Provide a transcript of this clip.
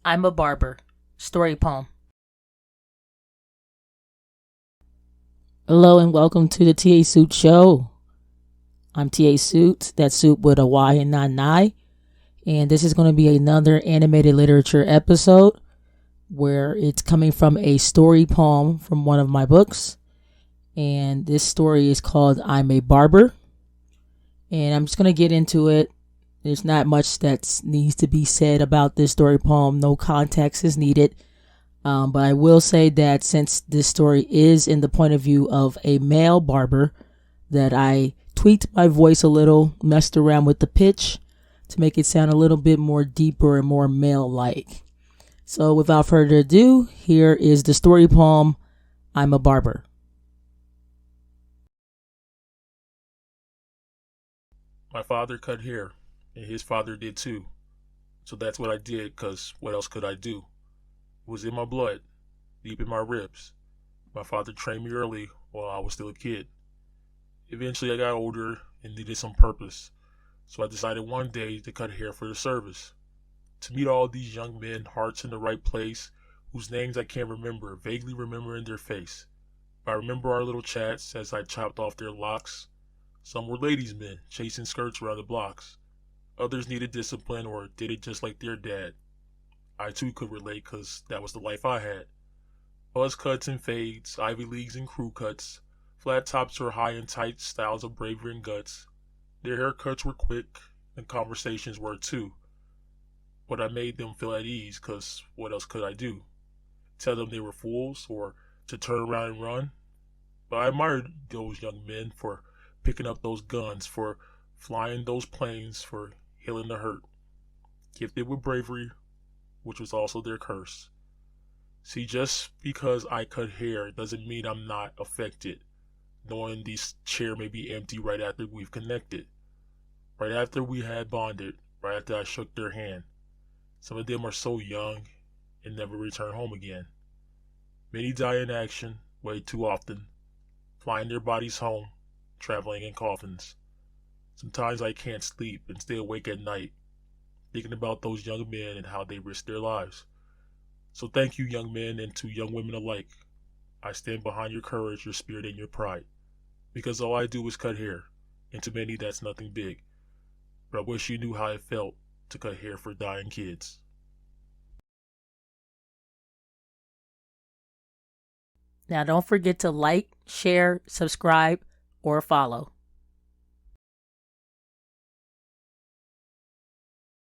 I'm a Barber. Story poem. Hello and welcome to the TA Suyt Show. I'm TA Suyt. That's Suyt with a Y and not an I. And this is going to be another animated literature episode where it's coming from a story poem from one of my books. And this story is called I'm a Barber. And I'm just going to get into it. There's not much that needs to be said about this story poem. No context is needed. But I will say that since this story is in the point of view of a male barber, that I tweaked my voice a little, messed around with the pitch to make it sound a little bit more deeper and more male-like. So without further ado, here is the story poem, I'm a Barber. My father cut hair, and his father did too. So that's what I did, 'cause what else could I do? It was in my blood, deep in my ribs. My father trained me early while I was still a kid. Eventually I got older and needed some purpose, so I decided one day to cut hair for the service. To meet all these young men, hearts in the right place, whose names I can't remember, vaguely remembering their face. But I remember our little chats as I chopped off their locks. Some were ladies' men, chasing skirts around the blocks. Others needed discipline or did it just like their dad. I too could relate, 'cause that was the life I had. Buzz cuts and fades, Ivy Leagues and crew cuts, flat tops or high and tight styles of bravery and guts. Their haircuts were quick, and conversations were too. But I made them feel at ease, 'cause what else could I do? Tell them they were fools, or to turn around and run? But I admired those young men for picking up those guns, for flying those planes, for healing the hurt. Gifted with bravery, which was also their curse. See, just because I cut hair doesn't mean I'm not affected, knowing this chair may be empty right after we've connected, right after we had bonded, right after I shook their hand. Some of them are so young and never return home again. Many die in action, way too often, flying their bodies home, traveling in coffins. Sometimes I can't sleep and stay awake at night, thinking about those young men and how they risked their lives. So thank you, young men, and to young women alike. I stand behind your courage, your spirit, and your pride, because all I do is cut hair, and to many that's nothing big. But I wish you knew how it felt to cut hair for dying kids. Now don't forget to like, share, subscribe, or follow.